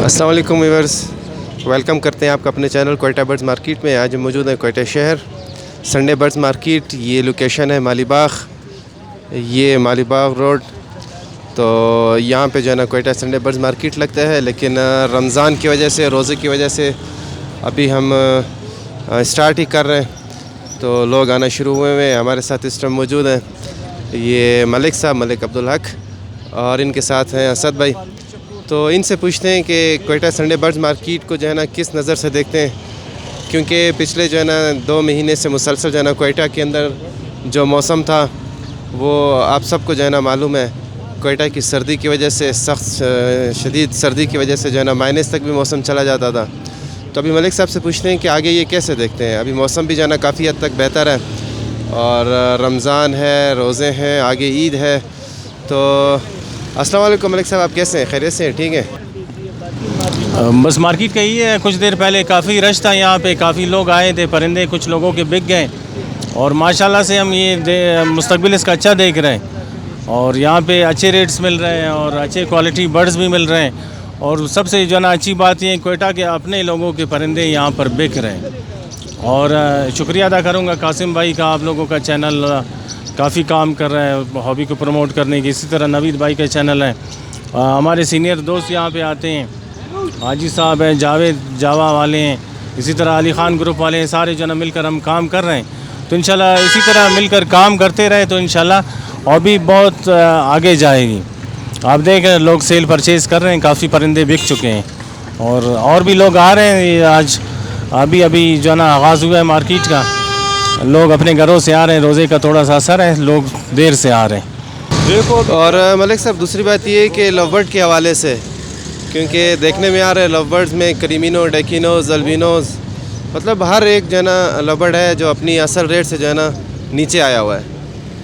अस्सलाम वालेकुम viewers, welcome करते हैं आपका अपने चैनल कोयटा बर्ड्स मार्केट में। आज हम मौजूद हैं कोयटा शहर संडे बर्ड्स मार्केट। ये लोकेशन है मालीबाग, ये मालीबाग रोड। तो यहाँ पे जो है ना कोयटा संडे बर्ड्स मार्केट लगता है, लेकिन रमज़ान की वजह से, रोज़े की वजह से अभी हम स्टार्ट ही कर रहे हैं, तो लोग आना शुरू हुए हैं। हमारे साथ इस टाइम मौजूद हैं ये मलिक साहब, मलिक अब्दुल हक, और इनके साथ हैं असद भाई। तो इनसे पूछते हैं कि कोयटा संडे बर्ड्स मार्केट को जो है ना किस नज़र से देखते हैं, क्योंकि पिछले जो है ना 2 महीने से मुसलसल जो है ना कोयटा के अंदर जो मौसम था वो आप सबको जो है ना मालूम है। कोयटा की सर्दी की वजह से, सख्त शदीद सर्दी की वजह से जो है ना माइनस तक भी मौसम चला जाता था। तो अभी मलिक साहब से पूछते हैं कि आगे ये कैसे देखते हैं। अभी मौसम भी जो है ना काफ़ी हद तक बेहतर है, और रमज़ान है, रोज़े हैं, आगे ईद है। तो अस्सलाम वालेकुम मलिक साहब, आप कैसे हैं? खैरियत से हैं? ठीक है। बस मार्केट का ही है। कुछ देर पहले काफ़ी रश था यहाँ पे, काफ़ी लोग आए थे, परिंदे कुछ लोगों के बिक गए, और माशाल्लाह से हम ये मुस्तकबिल इसका अच्छा देख रहे हैं। और यहाँ पे अच्छे रेट्स मिल रहे हैं और अच्छे क्वालिटी बर्ड्स भी मिल रहे हैं। और सबसे जो ना अच्छी बात ये कोयटा के अपने लोगों के परिंदे यहाँ पर बिक रहे हैं। और शुक्रिया अदा करूँगा कासिम भाई का, आप लोगों का चैनल काफ़ी काम कर रहा है हॉबी को प्रमोट करने की। इसी तरह नवीद भाई का चैनल है। हमारे सीनियर दोस्त यहाँ पे आते हैं, हाजी साहब हैं, जावेद जावा वाले हैं, इसी तरह अली ख़ान ग्रुप वाले हैं। सारे जो ना मिलकर हम काम कर रहे हैं। तो इंशाल्लाह इसी तरह मिलकर काम करते रहे तो इंशाल्लाह हॉबी बहुत आगे जाएगी। आप देख रहे हैं लोग सेल परचेज़ कर रहे हैं, काफ़ी परिंदे बिक चुके हैं, और भी लोग आ रहे हैं। आज अभी जो है ना आगाज़ हुआ है मार्केट का, लोग अपने घरों से आ रहे हैं। रोज़े का थोड़ा सा असर है, लोग देर से आ रहे हैं। देखो, और मलिक साहब दूसरी बात ये है कि लव बर्ड के हवाले से, क्योंकि देखने में आ रहा है लव बर्ड्स में क्रीमिनो, डेकिनोज, अल्बिनोज, मतलब हर एक जो है ना लव बर्ड है जो अपनी असल रेट से जो है ना नीचे आया हुआ है।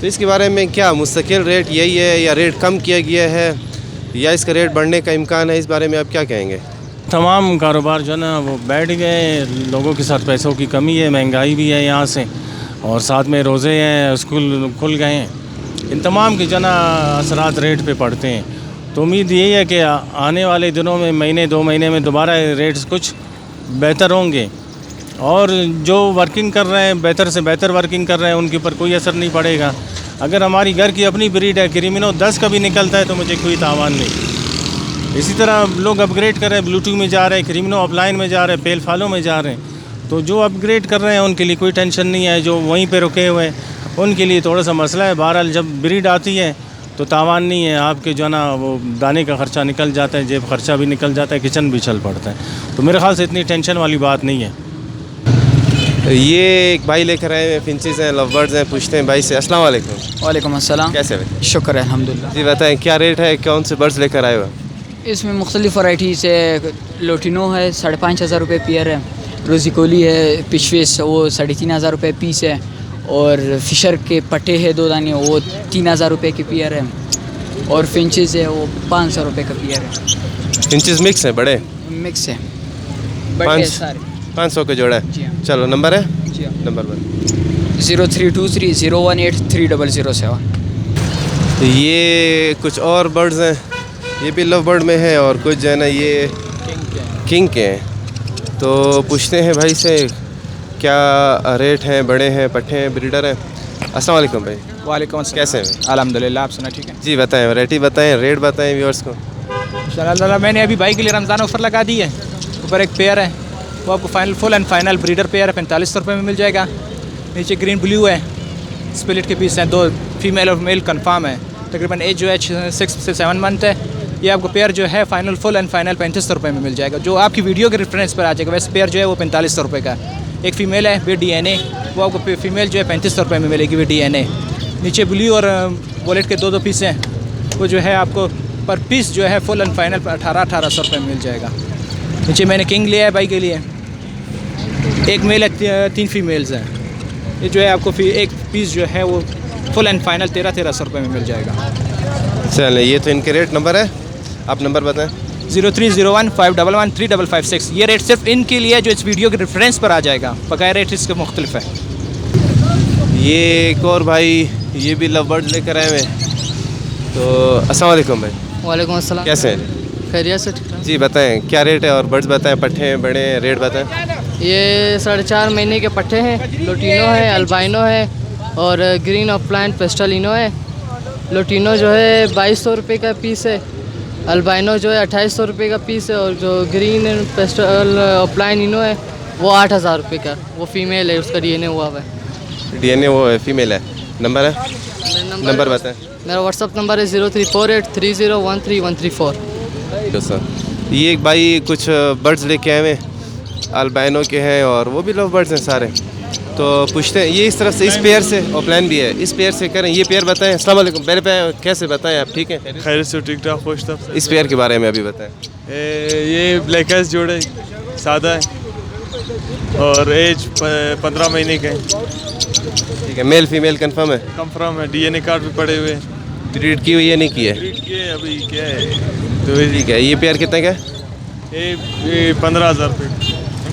तो इसके बारे में क्या मुस्तकिल रेट यही है, या रेट कम किया गया है, या इसका रेट बढ़ने का इम्कान है? इस बारे में आप क्या कहेंगे? तमाम कारोबार जो है ना वो बैठ गए, लोगों के साथ पैसों की कमी है, महंगाई भी है यहाँ से, और साथ में रोज़े हैं, स्कूल खुल गए हैं। इन तमाम के जो है ना असरात रेट पे पड़ते हैं। तो उम्मीद यही है कि आने वाले दिनों में, महीने 2 महीने में दोबारा रेट्स कुछ बेहतर होंगे, और जो वर्किंग कर रहे हैं, बेहतर से बेहतर वर्किंग कर रहे हैं, उनके ऊपर कोई असर नहीं पड़ेगा। अगर हमारी घर की अपनी ब्रीड है, क्रीमिनो 10 का भी निकलता है तो मुझे कोई तावान नहीं। इसी तरह लोग अपग्रेड कर रहे हैं, ब्लूटूथ में जा रहे हैं, क्रीमिनो ऑफलाइन में जा रहे हैं, पेल फालो में जा रहे हैं। तो जो अपग्रेड कर रहे हैं उनके लिए कोई टेंशन नहीं है, जो वहीं पे रुके हुए हैं उनके लिए थोड़ा सा मसला है। बहरहाल जब ब्रीड आती है तो तावान नहीं है, आपके जो है ना वो दाने का ख़र्चा निकल जाता है, जेब खर्चा भी निकल जाता है, किचन भी चल पड़ता है। तो मेरे ख्याल से इतनी टेंशन वाली बात नहीं है। ये एक भाई लेकर आए हैं, फिंचेस हैं, लव बर्ड्स हैं। पूछते हैं भाई से। अस्सलाम वालेकुम। वालेकुम अस्सलाम। कैसे हैं? शुक्र है अल्हम्दुलिल्लाह। जी बताएं क्या रेट है, कौन से बर्ड्स लेकर आए हो? इसमें मुख्तलिफ वैराइटीज़ है। लोटिनो है 5,500 रुपये पेयर है, रोज़िकोली है पिशविस वो 3,500 रुपये पीस है, और फिशर के पट्टे है 2 दाने वो 3,000 रुपये की पेयर है, और फिंचेस है वो 500 रुपये का पेयर है। फिंचेस मिक्स है, बड़े मिक्स है, 500 का जोड़ा है। जी हाँ। चलो नंबर है, जी हाँ। Number one 032301830007। तो ये कुछ और बर्ड्स हैं, ये भी लव बर्ड में है, और कुछ जो है ना ये किंग के हैं। तो पूछते हैं भाई से क्या रेट हैं, बड़े हैं, पट्टे हैं, ब्रीडर हैं। अस्सलाम वालेकुम भाई। वालेकुम अस्सलाम। कैसे हैं? अल्हम्दुलिल्लाह, आप सुना ठीक है? जी बताएं, वैरायटी बताएं, रेट बताएं व्यूअर्स को। इंशाल्लाह मैंने अभी भाई के लिए रमज़ान ऑफ़र लगा दी है। ऊपर एक पेयर है वो आपको full and final breeder pair है 4500 रुपये में मिल जाएगा। नीचे ग्रीन ब्लू है, स्प्लिट के पीस हैं, 2 फीमेल और मेल कंफर्म है। तकरीबन एज जो है 6 से 7 मंथ है। ये आपको पेयर जो है फाइनल फुल एंड फाइनल 3500 रुपये में मिल जाएगा, जो आपकी वीडियो के रेफरेंस पर आ जाएगा। वैसे पेयर जो है वो 4500 रुपये का है। एक फ़ीमेल है विद DNA, वो आपको फीमेल जो है 3500 रुपये में मिलेगी विद DNA। नीचे ब्लू और वॉलेट के 2 पीस हैं, वो जो है आपको पर पीस जो है फुल एंड फाइनल 1800 रुपये में मिल जाएगा। नीचे मैंने किंग लिया है भाई के लिए, एक मेल है 3 फीमेल्स हैं। ये जो है आपको एक पीस जो है वो फुल एंड फाइनल 1300 रुपये में मिल जाएगा। चलें, ये तो इनके रेट नंबर है, आप नंबर बताएं। 0301511356। ये रेट सिर्फ इनके लिए जो इस वीडियो के रेफरेंस पर आ जाएगा, बकाया रेट इसके मुख्तलिफ है। ये एक और भाई, ये भी लव बर्ड लेकर आए हुए। तो अस्सलाम वालेकुम भाई। वालेकुम अस्सलाम। कैसे हैं? खैरियत से ठीक जी बताएं क्या रेट है और बर्ड्स बताएं, पट्टे हैं बड़े हैं, रेट बताएं। ये 4.5 महीने के पट्टे हैं, लोटिनो है, अल्बाइनो है और ग्रीन ऑफलाइन पेस्टलिनो है। लोटिनो जो है 2200 रुपये का पीस है, अल्बाइनो जो है 2800 रुपये का पीस है और जो ग्रीन पेस्टल ऑफलाइन इनो है वो 8000 रुपये का, वो फीमेल है, उसका डीएनए हुआ हुआ है। डीएनए वो है, फीमेल है। नंबर है, नंबर बताएं। मेरा व्हाट्सअप नंबर है 0348301334। तो सर ये एक भाई कुछ बर्ड्स लेके आए हुए अल्बाइनो के हैं और वो भी लव बर्ड्स हैं सारे, तो पूछते हैं ये इस तरफ से, इस पेयर से ऑफलाइन भी है, इस पेयर से करें, ये पेयर बताएं। अस्सलाम वालेकुम, पहले पे कैसे बताएं आप, ठीक है? खैर से ठीक ठाक खुश था। इस पेयर के बारे में अभी बताएं। ये ब्लैक आइस जोड़े सादा है और एज 15 महीने के हैं। ठीक है, मेल फीमेल कंफर्म है? कंफर्म है, डीएनए कार्ड भी पड़े हुए हैं। ब्रीड की हुई है, नहीं की है? ब्रीड किए अभी क्या है तो ठीक है, ये पेयर कितने का है? ये 15,000 रुपये,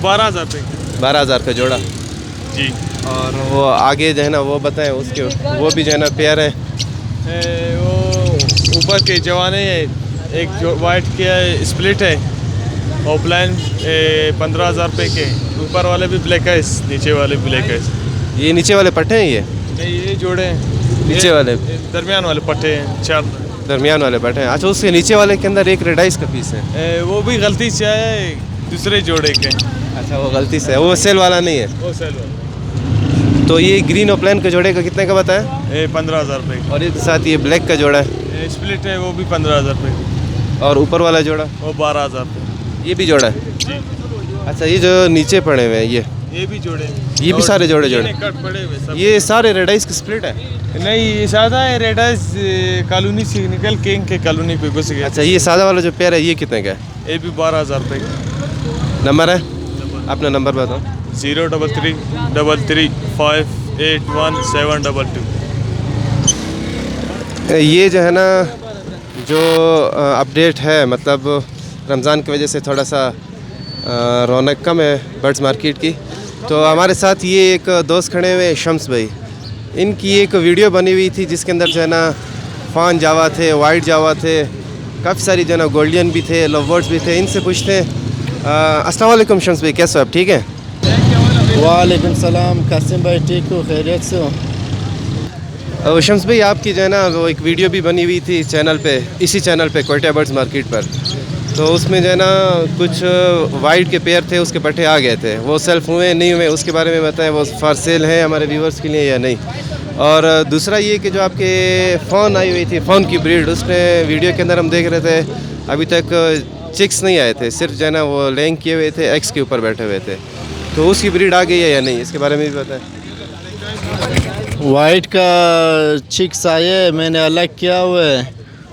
12,000 रुपये। 12,000 का जोड़ा जी। और वो आगे जो है ना वो बताएं, उसके वो भी जो है ना पेयर है। वो ऊपर के जवाने हैं, एक जो वाइट के स्प्लिट है ऑफलाइन 15,000 रुपये के, ऊपर वाले भी ब्लैक आइस, नीचे वाले ब्लैक आइस। ये नीचे वाले पट्टे हैं? ये नहीं, ये जोड़े हैं नीचे वाले, दरमियान वाले पट्टे हैं 4 दरमियान वाले पट्टे हैं। अच्छा, उसके नीचे वाले के अंदर एक रेड आइस का पीस है, वो भी गलती से आया है दूसरे जोड़े के। अच्छा, वो गलती से है, वो सेल वाला नहीं है। वो सेल वाला। तो ये ग्रीन ऑफलाइन का जोड़े का कितने का बताया? 15,000 रुपये। और इसके साथ ये ब्लैक का जोड़ा है, स्प्लिट है, वो भी 15,000 रुपये। और ऊपर वाला जोड़ा वो 12,000 रुपये। ये भी जोड़ा है? जी। अच्छा, ये जो नीचे पड़े हुए हैं ये भी जोड़े, ये भी सारे जोड़े जोड़े कट पड़े हुए सब। ये सारे रेड आइस की स्प्लिट है? नहीं, ये सादा है, रेड आइस कॉलोनी से निकल किंग के कॉलोनी पे घुस गया। अच्छा, ये सादा वाला जो पेयर है ये कितने का है? ये भी 12,000 रुपये का। नंबर है अपना, नंबर बताओ। 0333581 ये जो है ना जो अपडेट है, मतलब रमज़ान की वजह से थोड़ा सा रौनक कम है बर्ड्स मार्केट की, तो हमारे साथ ये एक दोस्त खड़े हुए शम्स भाई, इनकी एक वीडियो बनी हुई थी जिसके अंदर जो है ना फान जावा थे, वाइट जावा थे, काफ़ी सारी जो है ना गोल्डियन भी थे, लव बर्ड्स भी थे। इनसे पूछते हैं। अस्सलाम वालेकुम शम्स भाई, कैसे हो आप, ठीक है? वालेकुम सलाम कासिम भाई, ठीक हो, खैरियत से हो? शम्स भाई, आपकी जो है ना वो एक वीडियो भी बनी हुई थी चैनल पे, इसी चैनल पे क्वेटा बर्ड्स मार्केट पर, तो उसमें जो है ना कुछ वाइट के पेयर थे, उसके पट्टे आ गए थे, वो सेल्फ हुए नहीं हुए, उसके बारे में बताएं, वो फॉर सेल है हमारे व्यूवर्स के लिए या नहीं? और दूसरा ये कि जो आपके फ़ोन आई हुई थी, फ़ोन की ब्रीड, उसमें वीडियो के अंदर हम देख रहे थे अभी तक चिक्स नहीं आए थे, सिर्फ जो है ना वो लैंग किए हुए थे, एक्स के ऊपर बैठे हुए थे, तो उसकी ब्रीड आ गई है या नहीं, इसके बारे में भी बताएं। वाइट का चिक्स आए, मैंने अलग किया हुआ है,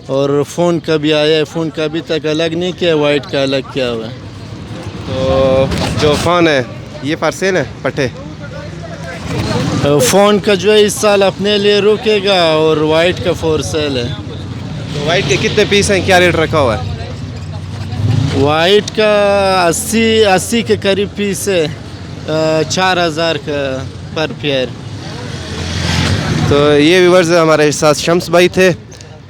और फ़ोन का भी आया है, फ़ोन का अभी तक अलग नहीं किया, वाइट का अलग किया हुआ है। तो जो फ़ोन है ये फॉर सेल है पट्टे? फ़ोन का जो है इस साल अपने लिए रुकेगा और वाइट का फॉर सेल है। तो वाइट के कितने पीस हैं, क्या रेट रखा हुआ है? वाइट का 80 के करीब पीस है, 4,000 का पर पेयर। तो ये व्यूवर्स हमारे साथ शम्स भाई थे,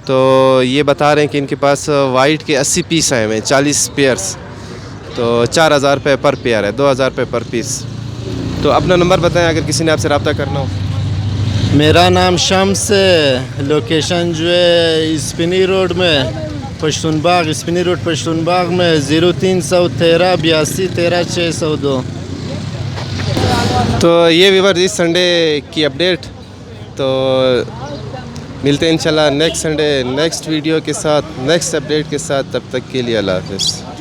तो ये बता रहे हैं कि इनके पास वाइट के 80 पीस आए हुए हैं, 40 पेयर्स, तो 4,000 रुपये पर पेयर है, 2,000 रुपये पर पीस। तो अपना नंबर बताएं अगर किसी ने आपसे रब्ता करना हो। मेरा नाम शम्स है, लोकेशन जो है स्पिनी रोड में, पश्तूनबाग, स्पिनी रोड पश्तूनबाग में, 0313 82 13 602। तो ये व्यूवर्स इस संडे की अपडेट, तो मिलते हैं इंशाल्लाह नेक्स्ट संडे नेक्स्ट वीडियो के साथ, नेक्स्ट अपडेट के साथ, तब तक के लिए अल्लाह हाफ़िज़।